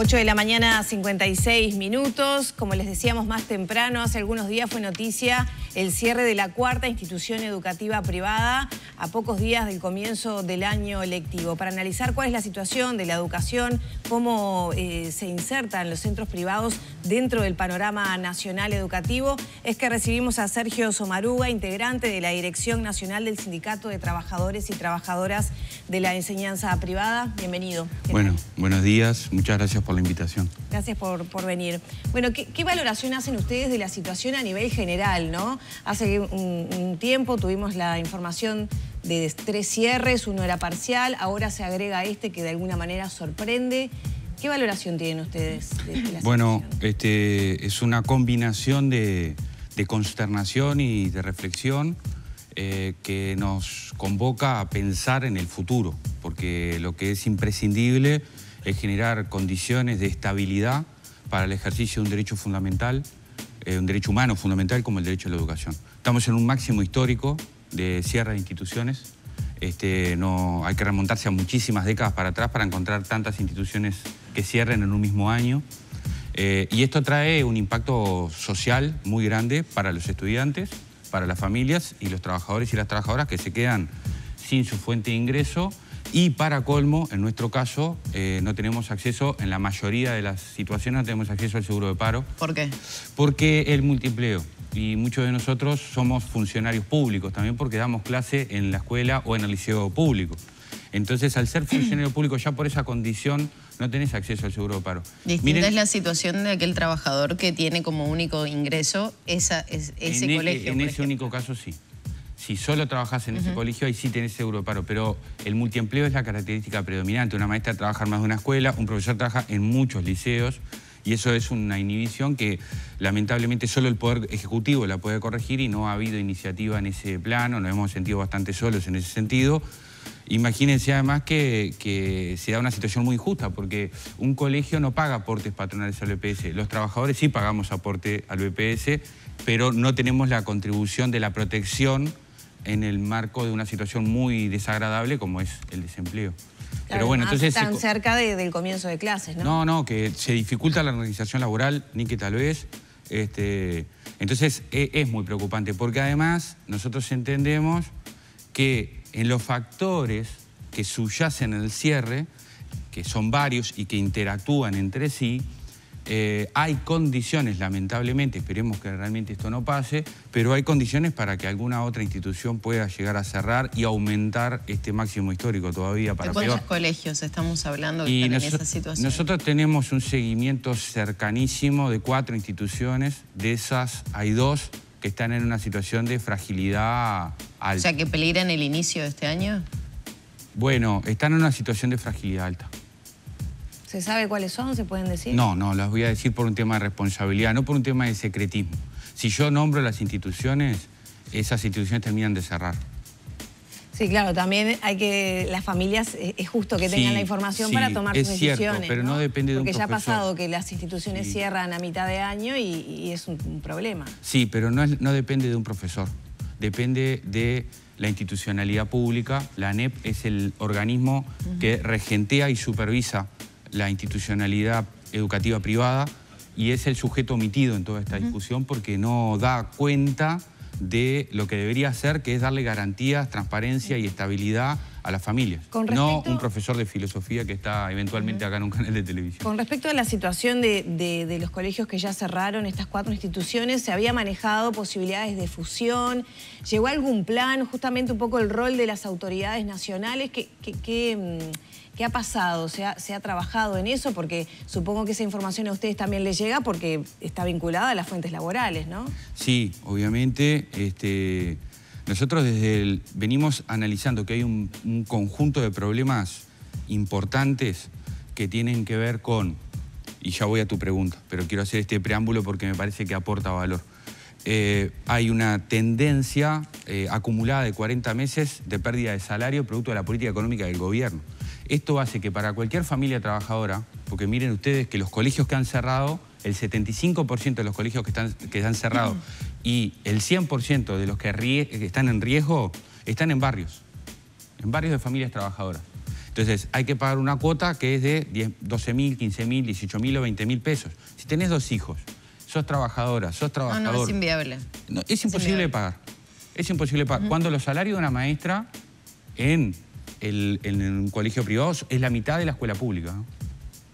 8 de la mañana, 56 minutos. Como les decíamos más temprano, hace algunos días fue noticia el cierre de la cuarta institución educativa privada a pocos días del comienzo del año lectivo. Para analizar cuál es la situación de la educación, cómo se insertan los centros privados dentro del panorama nacional educativo, es que recibimos a Sergio Somaruga, integrante de la Dirección Nacional del Sindicato de Trabajadores y Trabajadoras de la Enseñanza Privada. Bienvenido. Bueno, buenos días. Muchas gracias por la invitación. Gracias por venir. Bueno, ¿qué valoración hacen ustedes de la situación a nivel general, no? Hace un tiempo tuvimos la información de 3 cierres, uno era parcial, ahora se agrega este que de alguna manera sorprende. ¿Qué valoración tienen ustedes de la situación? Bueno, es una combinación de consternación y de reflexión que nos convoca a pensar en el futuro, porque lo que es imprescindible es generar condiciones de estabilidad para el ejercicio de un derecho fundamental, un derecho humano fundamental como el derecho a la educación. Estamos en un máximo histórico de cierre de instituciones. No, hay que remontarse a muchísimas décadas para atrás para encontrar tantas instituciones que cierren en un mismo año. Y esto trae un impacto social muy grande para los estudiantes, para las familias y los trabajadores y las trabajadoras que se quedan sin su fuente de ingreso. Y para colmo, en nuestro caso, no tenemos acceso, en la mayoría de las situaciones no tenemos acceso al seguro de paro. ¿Por qué? Porque el multiempleo. Y muchos de nosotros somos funcionarios públicos también porque damos clase en la escuela o en el liceo público. Entonces, al ser funcionario público, ya por esa condición no tenés acceso al seguro de paro. Distinta es la situación de aquel trabajador que tiene como único ingreso ese colegio. En ese único caso, sí. Si solo trabajás en ese colegio, ahí sí tenés seguro de paro. Pero el multiempleo es la característica predominante. Una maestra trabaja en más de una escuela, un profesor trabaja en muchos liceos. Y eso es una inhibición que lamentablemente solo el Poder Ejecutivo la puede corregir y no ha habido iniciativa en ese plano. Nos hemos sentido bastante solos en ese sentido. Imagínense además que se da una situación muy injusta porque un colegio no paga aportes patronales al BPS. Los trabajadores sí pagamos aporte al BPS, pero no tenemos la contribución de la protección en el marco de una situación muy desagradable como es el desempleo. Claro, pero bueno, entonces tan cerca del comienzo de clases, ¿no? No, que se dificulta la organización laboral, ni que tal vez. Entonces es muy preocupante porque además nosotros entendemos que en los factores que subyacen en el cierre, que son varios y que interactúan entre sí, hay condiciones, lamentablemente, esperemos que realmente esto no pase, pero hay condiciones para que alguna otra institución pueda llegar a cerrar y aumentar este máximo histórico todavía para peor. ¿De cuántos colegios estamos hablando que están en esa situación? Nosotros tenemos un seguimiento cercanísimo de 4 instituciones, de esas hay 2 que están en una situación de fragilidad alta. O sea, ¿que peligran el inicio de este año? Bueno, están en una situación de fragilidad alta. ¿Se sabe cuáles son? ¿Se pueden decir? No, las voy a decir por un tema de responsabilidad, no por un tema de secretismo. Si yo nombro las instituciones, esas instituciones terminan de cerrar. Sí, claro, también las familias, es justo que tengan la información para tomar sus decisiones. Es cierto, pero no depende de un profesor. Porque ya ha pasado que las instituciones cierran a mitad de año y es un problema. Sí, pero no depende de un profesor, depende de la institucionalidad pública. La ANEP es el organismo que regentea y supervisa la institucionalidad educativa privada y es el sujeto omitido en toda esta discusión porque no da cuenta de lo que debería hacer, que es darle garantías, transparencia y estabilidad a las familias. No un profesor de filosofía que está eventualmente acá en un canal de televisión. Con respecto a la situación de los colegios que ya cerraron, estas 4 instituciones, ¿se había manejado posibilidades de fusión? ¿Llegó algún plan? Justamente un poco el rol de las autoridades nacionales. ¿Qué ha pasado? ¿Se ha trabajado en eso? Porque supongo que esa información a ustedes también les llega porque está vinculada a las fuentes laborales, ¿no? Sí, obviamente. Nosotros venimos analizando que hay un conjunto de problemas importantes que tienen que ver con, y ya voy a tu pregunta, pero quiero hacer este preámbulo porque me parece que aporta valor. Hay una tendencia acumulada de 40 meses de pérdida de salario producto de la política económica del gobierno. Esto hace que para cualquier familia trabajadora, porque miren ustedes que los colegios que han cerrado, el 75% de los colegios que han cerrado y el 100% de los que están en riesgo están en barrios de familias trabajadoras. Entonces, hay que pagar una cuota que es de 12.000, 15.000, 18.000 o 20.000 pesos. Si tenés 2 hijos, sos trabajadora, sos trabajador... No, es inviable. No, es imposible de pagar. Es imposible de pagar. Cuando los salarios de una maestra en un colegio privado es la mitad de la escuela pública, ¿no?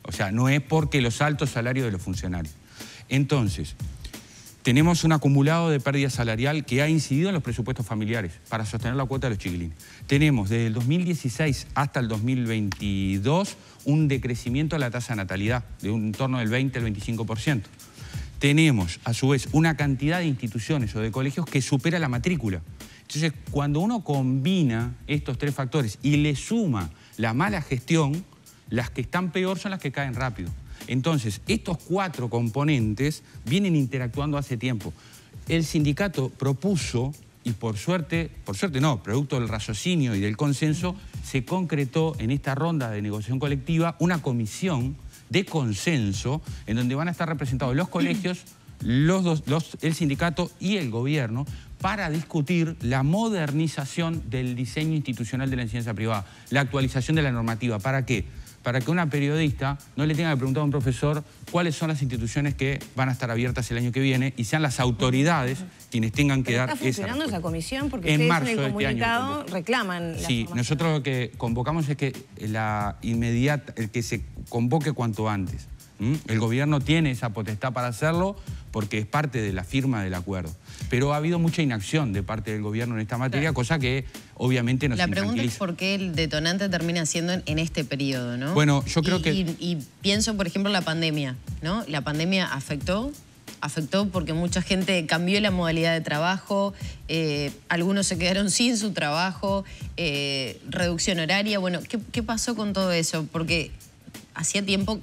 O sea, no es porque los altos salarios de los funcionarios. Entonces, tenemos un acumulado de pérdida salarial que ha incidido en los presupuestos familiares para sostener la cuota de los chiquilines. Tenemos desde el 2016 hasta el 2022 un decrecimiento de la tasa de natalidad de un torno del 20 al 25%. Tenemos, a su vez, una cantidad de instituciones o de colegios que supera la matrícula. Entonces, cuando uno combina estos 3 factores y le suma la mala gestión, las que están peor son las que caen rápido. Entonces, estos 4 componentes vienen interactuando hace tiempo. El sindicato propuso, y por suerte no, producto del raciocinio y del consenso, se concretó en esta ronda de negociación colectiva una comisión de consenso en donde van a estar representados los colegios, el sindicato y el gobierno para discutir la modernización del diseño institucional de la enseñanza privada, la actualización de la normativa. ¿Para qué? Para que una periodista no le tenga que preguntar a un profesor cuáles son las instituciones que van a estar abiertas el año que viene y sean las autoridades quienes tengan que dar esa respuesta. ¿Está funcionando esa comisión? Porque ustedes en el comunicado reclaman la Sí, nosotros lo que convocamos es que que se convoque cuanto antes. El gobierno tiene esa potestad para hacerlo porque es parte de la firma del acuerdo. Pero ha habido mucha inacción de parte del gobierno en esta materia, cosa que obviamente nos intranquiliza. La pregunta es por qué el detonante termina siendo en este periodo, ¿no? Bueno, yo creo que... Y pienso, por ejemplo, la pandemia, ¿no? La pandemia afectó porque mucha gente cambió la modalidad de trabajo, algunos se quedaron sin su trabajo, reducción horaria. Bueno, ¿qué pasó con todo eso? Porque hacía tiempo,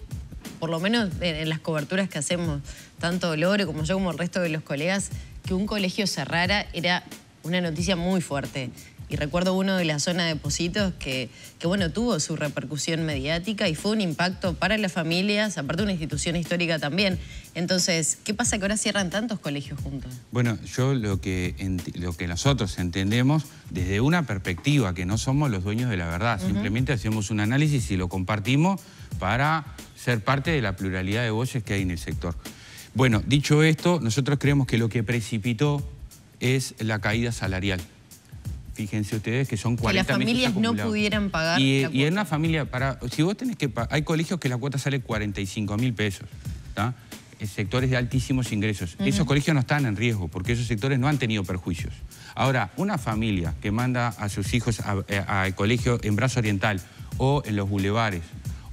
por lo menos en las coberturas que hacemos, tanto Lore como yo como el resto de los colegas, que un colegio cerrara era una noticia muy fuerte. Y recuerdo uno de la zona de Pocitos que bueno, tuvo su repercusión mediática y fue un impacto para las familias, aparte de una institución histórica también. Entonces, ¿qué pasa que ahora cierran tantos colegios juntos? Bueno, yo lo que nosotros entendemos desde una perspectiva, que no somos los dueños de la verdad, simplemente hacemos un análisis y lo compartimos para ser parte de la pluralidad de voces que hay en el sector. Bueno, dicho esto, nosotros creemos que lo que precipitó es la caída salarial. Fíjense ustedes que son 40 meses que las familias no pudieran pagar la cuota. Y en una familia, si vos tenés que pagar, hay colegios que la cuota sale 45.000 pesos, ¿tá? Sectores de altísimos ingresos. Esos colegios no están en riesgo porque esos sectores no han tenido perjuicios. Ahora, una familia que manda a sus hijos al colegio en Brazo Oriental o en los bulevares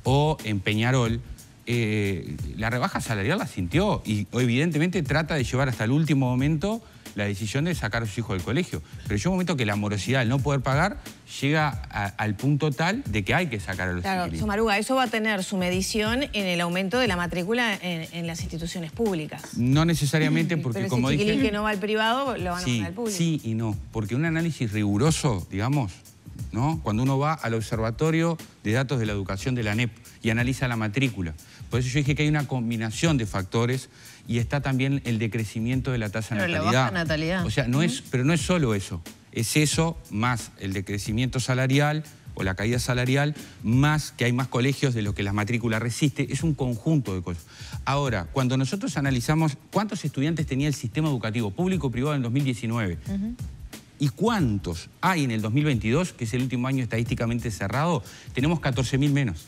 o en Peñarol, la rebaja salarial la sintió y evidentemente trata de llevar hasta el último momento la decisión de sacar a sus hijos del colegio. Pero llega un momento que la morosidad, el no poder pagar, llega al punto tal de que hay que sacar a los Claro, chiquilines. Somaruga, eso va a tener su medición en el aumento de la matrícula en las instituciones públicas. No necesariamente porque, pero como ese chiquilín dije... que no va al privado, lo van a mandar al público. Sí y no, porque un análisis riguroso, digamos, ¿no? Cuando uno va al Observatorio de Datos de la Educación de la ANEP y analiza la matrícula. Por eso yo dije que hay una combinación de factores y está también el decrecimiento de la tasa de natalidad. La baja natalidad. O sea, pero no es solo eso. Es eso más el decrecimiento salarial o la caída salarial, más que hay más colegios de lo que la matrícula resiste. Es un conjunto de cosas. Ahora, cuando nosotros analizamos cuántos estudiantes tenía el sistema educativo público o privado en 2019... ¿Y cuántos hay en el 2022, que es el último año estadísticamente cerrado? Tenemos 14.000 menos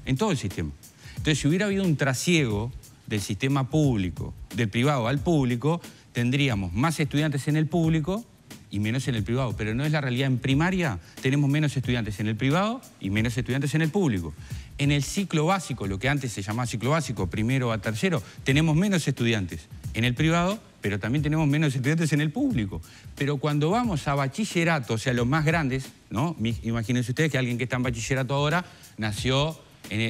en todo el sistema. Entonces, si hubiera habido un trasiego del sistema público, del privado al público, tendríamos más estudiantes en el público y menos en el privado. Pero no es la realidad. En primaria tenemos menos estudiantes en el privado y menos estudiantes en el público. En el ciclo básico, lo que antes se llamaba ciclo básico, primero a tercero, tenemos menos estudiantes en el privado, pero también tenemos menos estudiantes en el público. Pero cuando vamos a bachillerato, o sea, los más grandes, ¿no? Imagínense ustedes que alguien que está en bachillerato ahora nació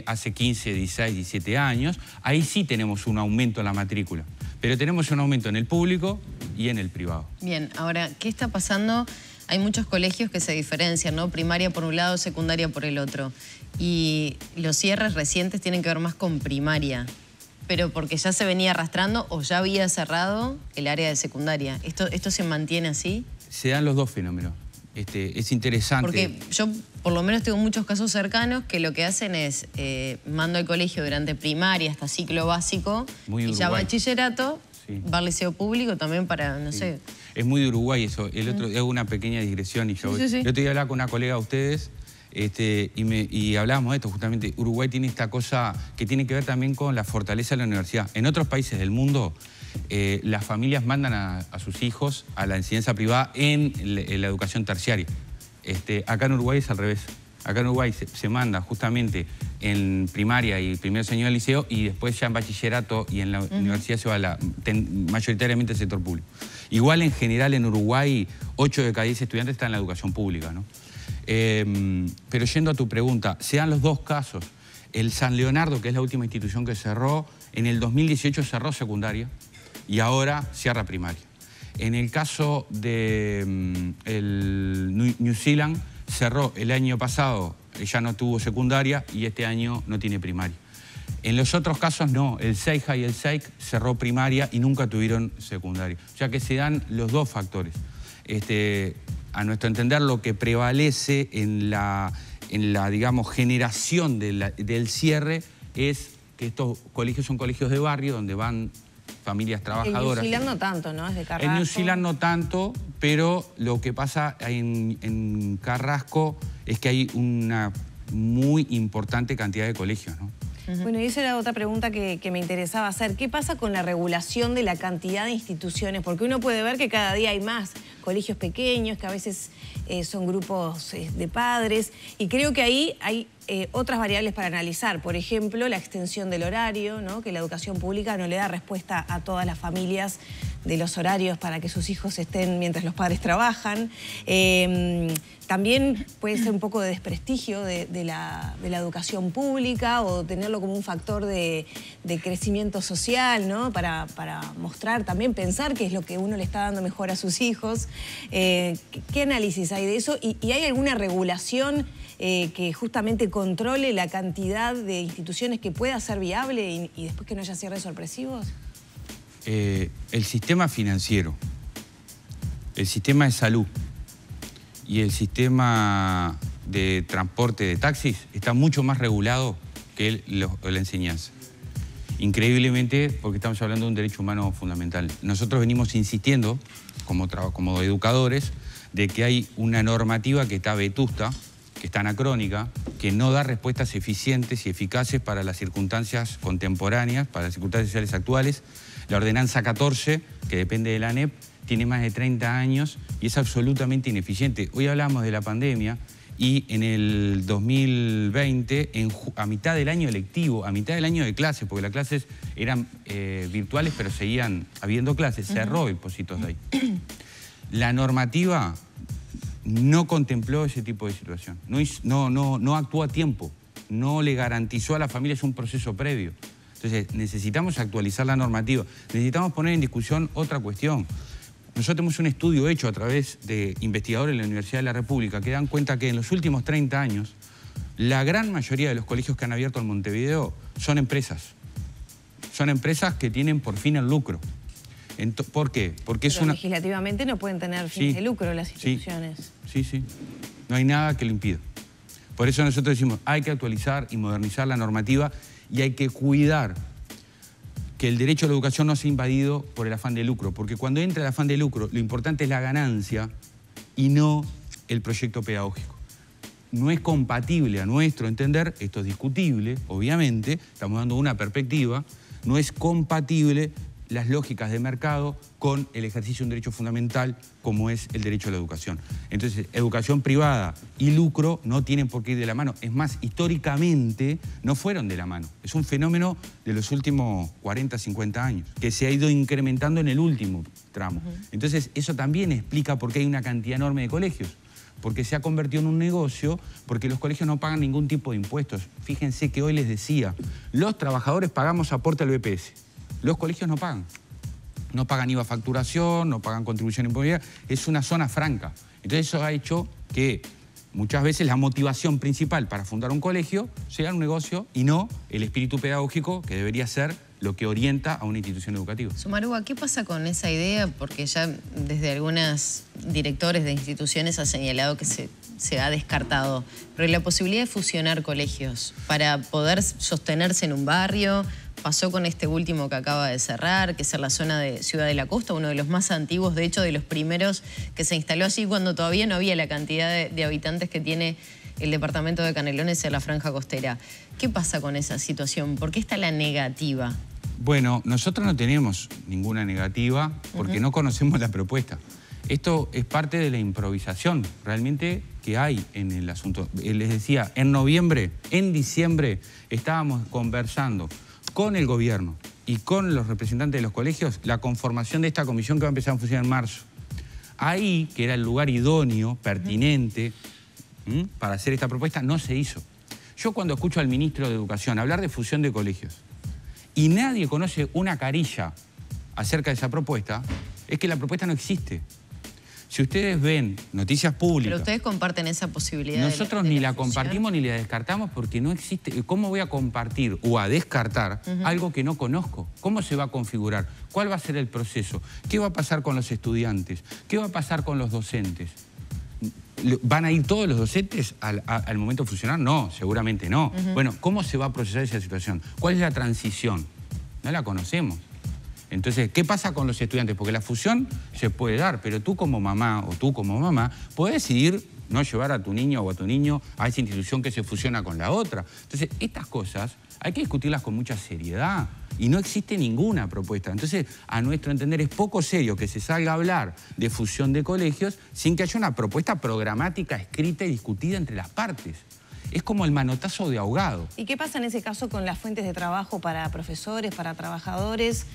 hace 15, 16, 17 años, ahí sí tenemos un aumento en la matrícula. Pero tenemos un aumento en el público y en el privado. Bien, ahora, ¿qué está pasando? Hay muchos colegios que se diferencian, ¿no? Primaria por un lado, secundaria por el otro. Y los cierres recientes tienen que ver más con primaria. Pero porque ya se venía arrastrando o ya había cerrado el área de secundaria. ¿Esto se mantiene así? Se dan los dos fenómenos. es interesante. Porque yo por lo menos tengo muchos casos cercanos que lo que hacen es mando al colegio durante primaria hasta ciclo básico y ya bachillerato, va al liceo público también para, no sé. Es muy de Uruguay eso. El otro día hago una pequeña digresión y yo otro día hablaba con una colega de ustedes y hablábamos de esto justamente. Uruguay tiene esta cosa que tiene que ver también con la fortaleza de la universidad. En otros países del mundo las familias mandan a sus hijos a la enseñanza privada en la educación terciaria. Acá en Uruguay es al revés. Acá en Uruguay se manda justamente en primaria y primeros años del liceo y después ya en bachillerato y en la universidad se va mayoritariamente al sector público. Igual en general en Uruguay 8 de cada 10 estudiantes están en la educación pública, ¿no? Pero yendo a tu pregunta, se dan los dos casos. El San Leonardo, que es la última institución que cerró, en el 2018 cerró secundaria y ahora cierra primaria. En el caso de el New Zealand, cerró el año pasado, ya no tuvo secundaria y este año no tiene primaria. En los otros casos no, el Seija y el SEIC cerró primaria y nunca tuvieron secundaria. O sea que se dan los dos factores. A nuestro entender, lo que prevalece en la digamos, generación del cierre es que estos colegios son colegios de barrio donde van familias trabajadoras. En New Zealand no tanto, ¿no? Es de Carrasco. En New Zealand no tanto, pero lo que pasa en Carrasco es que hay una muy importante cantidad de colegios, ¿no? Bueno, y esa era otra pregunta que me interesaba hacer. ¿Qué pasa con la regulación de la cantidad de instituciones? Porque uno puede ver que cada día hay más colegios pequeños, que a veces son grupos de padres, y creo que ahí hay otras variables para analizar. Por ejemplo, la extensión del horario, ¿no? Que la educación pública no le da respuesta a todas las familias de los horarios para que sus hijos estén mientras los padres trabajan. También puede ser un poco de desprestigio de la educación pública o tenerlo como un factor de crecimiento social, ¿no? Para mostrar, también pensar qué es lo que uno le está dando mejor a sus hijos. ¿Qué análisis hay de eso? ¿Y hay alguna regulación que justamente controle la cantidad de instituciones que pueda ser viable y después que no haya cierres sorpresivos? El sistema financiero, el sistema de salud y el sistema de transporte de taxis está mucho más regulado que la enseñanza. Increíblemente, porque estamos hablando de un derecho humano fundamental. Nosotros venimos insistiendo, como educadores, de que hay una normativa que está vetusta, que está anacrónica, que no da respuestas eficientes y eficaces para las circunstancias contemporáneas, para las circunstancias sociales actuales. La ordenanza 14, que depende de la ANEP, tiene más de 30 años y es absolutamente ineficiente. Hoy hablamos de la pandemia y en el 2020, a mitad del año lectivo, a mitad del año de clases, porque las clases eran virtuales pero seguían habiendo clases, cerró el Positos Day. La normativa no contempló ese tipo de situación, no actuó a tiempo, no le garantizó a las familias un proceso previo. Entonces necesitamos actualizar la normativa, necesitamos poner en discusión otra cuestión. Nosotros tenemos un estudio hecho a través de investigadores de la Universidad de la República que dan cuenta que en los últimos 30 años la gran mayoría de los colegios que han abierto en Montevideo son empresas. Son empresas que tienen por fin el lucro. ¿Por qué? Porque pero legislativamente no pueden tener fines de lucro las instituciones. Sí. No hay nada que lo impida. Por eso nosotros decimos, hay que actualizar y modernizar la normativa y hay que cuidar que el derecho a la educación no sea invadido por el afán de lucro. Porque cuando entra el afán de lucro, lo importante es la ganancia y no el proyecto pedagógico. No es compatible a nuestro entender, esto es discutible, obviamente, estamos dando una perspectiva, no es compatible las lógicas de mercado con el ejercicio de un derecho fundamental como es el derecho a la educación. Entonces, educación privada y lucro no tienen por qué ir de la mano. Es más, históricamente no fueron de la mano. Es un fenómeno de los últimos 40, 50 años, que se ha ido incrementando en el último tramo. Entonces, eso también explica por qué hay una cantidad enorme de colegios. Porque se ha convertido en un negocio, porque los colegios no pagan ningún tipo de impuestos. Fíjense que hoy les decía, los trabajadores pagamos aporte al BPS. Los colegios no pagan. No pagan IVA facturación, no pagan contribución inmobiliaria. Es una zona franca. Entonces eso ha hecho que muchas veces la motivación principal para fundar un colegio sea un negocio y no el espíritu pedagógico que debería ser lo que orienta a una institución educativa. Sumaruga, ¿qué pasa con esa idea? Porque ya desde algunos directores de instituciones ha señalado que se ha descartado, pero la posibilidad de fusionar colegios para poder sostenerse en un barrio, pasó con este último que acaba de cerrar, que es en la zona de Ciudad de la Costa, uno de los más antiguos, de hecho de los primeros que se instaló allí cuando todavía no había la cantidad de habitantes que tiene el departamento de Canelones en la franja costera. ¿Qué pasa con esa situación? ¿Por qué está la negativa? Bueno, nosotros no tenemos ninguna negativa porque no conocemos la propuesta. Esto es parte de la improvisación realmente que hay en el asunto. Les decía, en noviembre, en diciembre, estábamos conversando con el gobierno y con los representantes de los colegios la conformación de esta comisión que va a empezar a funcionar en marzo. Ahí, que era el lugar idóneo, pertinente, para hacer esta propuesta, no se hizo. Yo cuando escucho al ministro de Educación hablar de fusión de colegios y nadie conoce una carilla acerca de esa propuesta, es que la propuesta no existe. Si ustedes ven noticias públicas... Pero ustedes comparten esa posibilidad. Nosotros ni la compartimos ni la descartamos porque no existe. ¿Cómo voy a compartir o a descartar algo que no conozco? ¿Cómo se va a configurar? ¿Cuál va a ser el proceso? ¿Qué va a pasar con los estudiantes? ¿Qué va a pasar con los docentes? ¿Van a ir todos los docentes al momento de funcionar? No, seguramente no. Bueno, ¿cómo se va a procesar esa situación? ¿Cuál es la transición? No la conocemos. Entonces, ¿qué pasa con los estudiantes? Porque la fusión se puede dar, pero tú como mamá o tú como mamá podés decidir no llevar a tu niño o a tu niño a esa institución que se fusiona con la otra. Entonces, estas cosas hay que discutirlas con mucha seriedad y no existe ninguna propuesta. Entonces, a nuestro entender, es poco serio que se salga a hablar de fusión de colegios sin que haya una propuesta programática escrita y discutida entre las partes. Es como el manotazo de ahogado. ¿Y qué pasa en ese caso con las fuentes de trabajo para profesores, para trabajadores?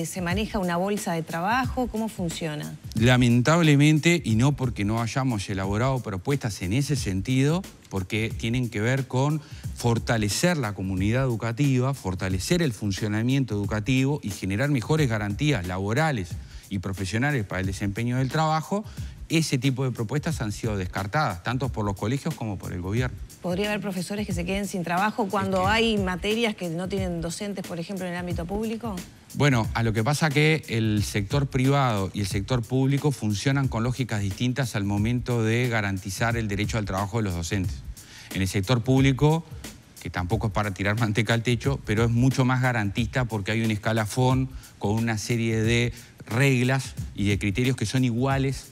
¿Se maneja una bolsa de trabajo? ¿Cómo funciona? Lamentablemente, y no porque no hayamos elaborado propuestas en ese sentido, porque tienen que ver con fortalecer la comunidad educativa, fortalecer el funcionamiento educativo y generar mejores garantías laborales y profesionales para el desempeño del trabajo, ese tipo de propuestas han sido descartadas, tanto por los colegios como por el gobierno. ¿Podría haber profesores que se queden sin trabajo cuando hay materias que no tienen docentes, por ejemplo, en el ámbito público? Bueno, a lo que pasa que el sector privado y el sector público funcionan con lógicas distintas al momento de garantizar el derecho al trabajo de los docentes. En el sector público, que tampoco es para tirar manteca al techo, pero es mucho más garantista porque hay un escalafón con una serie de reglas y de criterios que son iguales,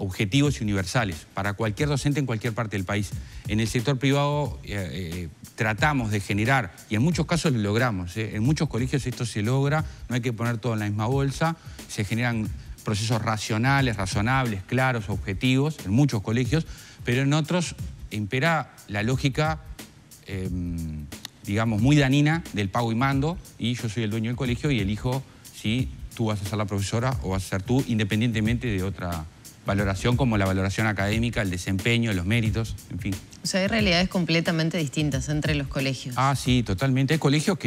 objetivos y universales para cualquier docente en cualquier parte del país. En el sector privado tratamos de generar, y en muchos casos lo logramos, en muchos colegios esto se logra, no hay que poner todo en la misma bolsa, se generan procesos racionales, razonables, claros, objetivos, en muchos colegios, pero en otros impera la lógica, digamos, muy danina del pago y mando, y yo soy el dueño del colegio y elijo si tú vas a ser la profesora o vas a ser tú, independientemente de otra valoración como la valoración académica, el desempeño, los méritos, en fin. O sea, hay realidades completamente distintas entre los colegios. Ah, sí, totalmente. Hay colegios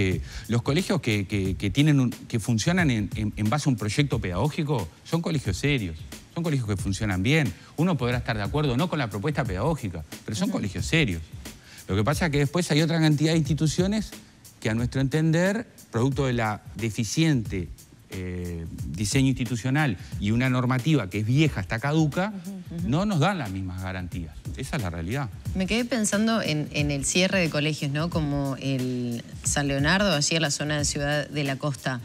los colegios que funcionan en base a un proyecto pedagógico son colegios serios, son colegios que funcionan bien. Uno podrá estar de acuerdo o no con la propuesta pedagógica, pero son colegios serios. Lo que pasa es que después hay otra cantidad de instituciones que a nuestro entender, producto de la deficiente diseño institucional y una normativa que es vieja, está caduca, no nos dan las mismas garantías. Esa es la realidad. Me quedé pensando en el cierre de colegios, ¿no? Como el San Leonardo, allí en la zona de Ciudad de la Costa.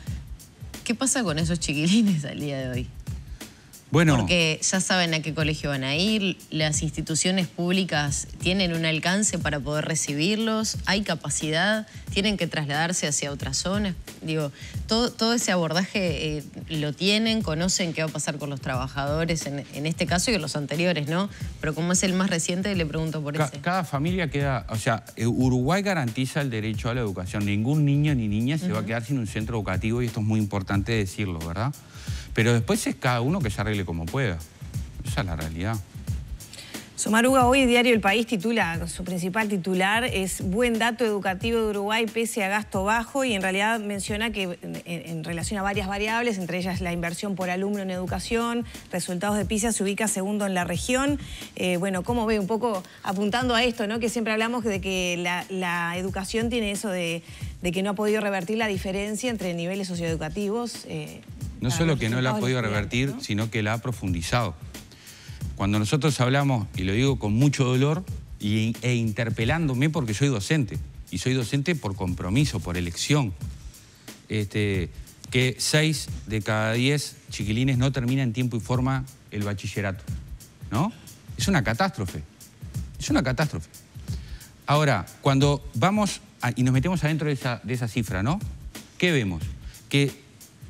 ¿Qué pasa con esos chiquilines al día de hoy? Bueno, porque ya saben a qué colegio van a ir, las instituciones públicas tienen un alcance para poder recibirlos, hay capacidad, tienen que trasladarse hacia otras zonas. Digo, todo ese abordaje lo tienen, conocen qué va a pasar con los trabajadores en este caso y en los anteriores, ¿no? Pero como es el más reciente, le pregunto por ese. Cada familia queda, o sea, Uruguay garantiza el derecho a la educación. Ningún niño ni niña se va a quedar sin un centro educativo y esto es muy importante decirlo, ¿verdad? Pero después es cada uno que se arregle como pueda. Esa es la realidad. Somaruga, hoy Diario El País titula, su principal titular es "Buen dato educativo de Uruguay pese a gasto bajo", y en realidad menciona que en relación a varias variables, entre ellas la inversión por alumno en educación, resultados de PISA, se ubica segundo en la región. Bueno, ¿cómo ve? Un poco apuntando a esto, ¿no? Que siempre hablamos de que la educación tiene eso de que no ha podido revertir la diferencia entre niveles socioeducativos. No solo que no la ha podido revertir, ¿no?, sino que la ha profundizado. Cuando nosotros hablamos, y lo digo con mucho dolor, e interpelándome porque soy docente, y soy docente por compromiso, por elección, que 6 de cada 10 chiquilines no terminan en tiempo y forma el bachillerato, ¿no? Es una catástrofe, es una catástrofe. Ahora, cuando vamos y nos metemos adentro de esa cifra, ¿no? ¿Qué vemos? Que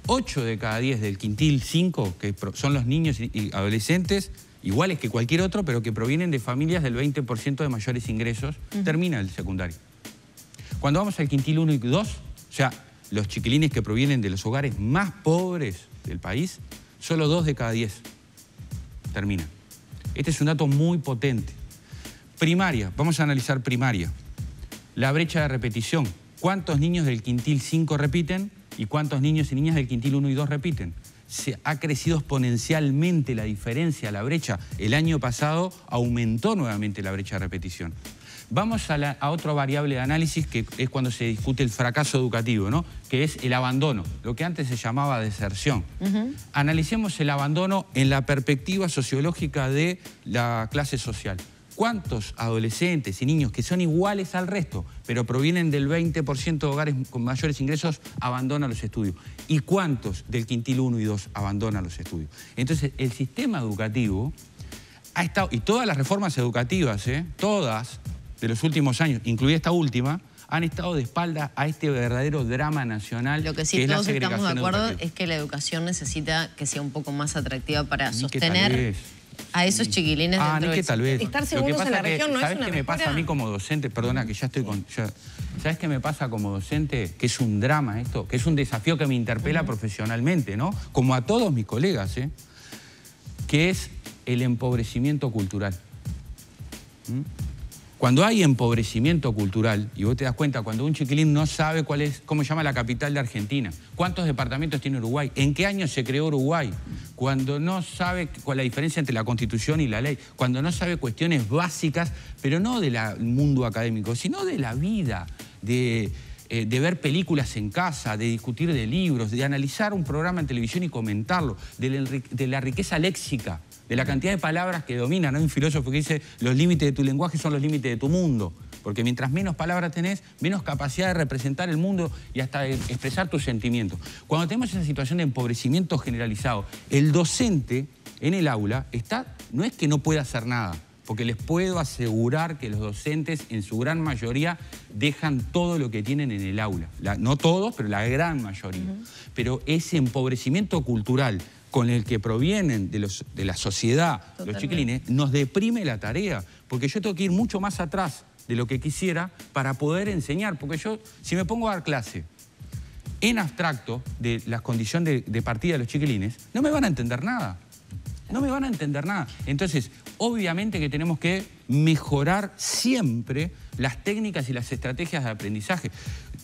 8 de cada 10 del quintil 5, que son los niños y adolescentes, iguales que cualquier otro, pero que provienen de familias del 20% de mayores ingresos, termina el secundario. Cuando vamos al quintil 1 y 2, o sea, los chiquilines que provienen de los hogares más pobres del país, solo 2 de cada 10 terminan. Este es un dato muy potente. Primaria, vamos a analizar primaria. La brecha de repetición. ¿Cuántos niños del quintil 5 repiten y cuántos niños y niñas del quintil 1 y 2 repiten? Se ha crecido exponencialmente la diferencia, la brecha. El año pasado aumentó nuevamente la brecha de repetición. Vamos a otra variable de análisis, que es cuando se discute el fracaso educativo, ¿no? Que es el abandono, lo que antes se llamaba deserción. Analicemos el abandono en la perspectiva sociológica de la clase social. ¿Cuántos adolescentes y niños que son iguales al resto, pero provienen del 20% de hogares con mayores ingresos, abandonan los estudios? ¿Y cuántos del quintil 1 y 2 abandonan los estudios? Entonces, el sistema educativo ha estado, y todas las reformas educativas, todas de los últimos años, incluida esta última, han estado de espalda a este verdadero drama nacional. Lo que sí, que todos es la estamos de segregación acuerdo educativa. Es que la educación necesita que sea un poco más atractiva para sostener a esos chiquilines dentro del tal vez. Estar segundos en la región no es una ¿Sabes qué me pasa a mí como docente? Perdona, que ya estoy con... ¿Sabes qué me pasa como docente? Que es un drama esto, que es un desafío que me interpela profesionalmente, ¿no? Como a todos mis colegas, que es el empobrecimiento cultural. Cuando hay empobrecimiento cultural, y vos te das cuenta, cuando un chiquilín no sabe cómo se llama la capital de Argentina, cuántos departamentos tiene Uruguay, en qué año se creó Uruguay, cuando no sabe cuál es la diferencia entre la Constitución y la ley, cuando no sabe cuestiones básicas, pero no del mundo académico, sino de la vida, de ver películas en casa, de discutir de libros, de analizar un programa en televisión y comentarlo, de la riqueza léxica, de la cantidad de palabras que dominan. Hay un filósofo que dice: los límites de tu lenguaje son los límites de tu mundo, porque mientras menos palabras tenés, menos capacidad de representar el mundo y hasta de expresar tus sentimientos. Cuando tenemos esa situación de empobrecimiento generalizado, el docente en el aula no es que no pueda hacer nada, porque les puedo asegurar que los docentes en su gran mayoría dejan todo lo que tienen en el aula. No todos, pero la gran mayoría. Pero ese empobrecimiento cultural con el que provienen de la sociedad, los chiquilines, nos deprime la tarea, porque yo tengo que ir mucho más atrás de lo que quisiera para poder enseñar, porque yo, si me pongo a dar clase en abstracto de las condiciones de partida de los chiquilines, no me van a entender nada. No me van a entender nada. Entonces, obviamente que tenemos que mejorar siempre las técnicas y las estrategias de aprendizaje.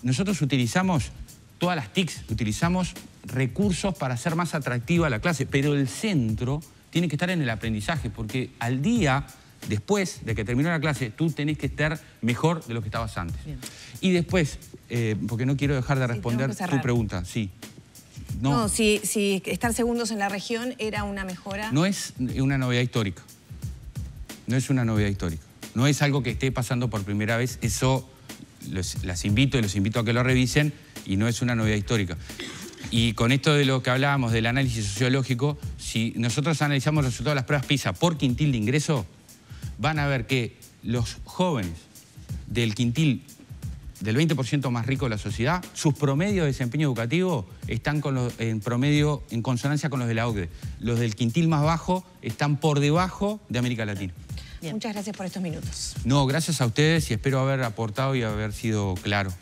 Nosotros utilizamos todas las TICs, utilizamos recursos para hacer más atractiva la clase, pero el centro tiene que estar en el aprendizaje, porque al día, después de que terminó la clase, tú tenés que estar mejor de lo que estabas antes. Bien. Y después, porque no quiero dejar de responder tu pregunta, sí. No, si estar segundos en la región era una mejora. No es una novedad histórica. No es una novedad histórica. No es algo que esté pasando por primera vez. Eso los invito a que lo revisen, y no es una novedad histórica. Y con esto de lo que hablábamos del análisis sociológico, si nosotros analizamos los resultados de las pruebas PISA por quintil de ingreso, van a ver que los jóvenes del quintil del 20% más rico de la sociedad, sus promedios de desempeño educativo están en promedio en consonancia con los de la OCDE. Los del quintil más bajo están por debajo de América Latina. Bien. Muchas gracias por estos minutos. No, gracias a ustedes, y espero haber aportado y haber sido claro.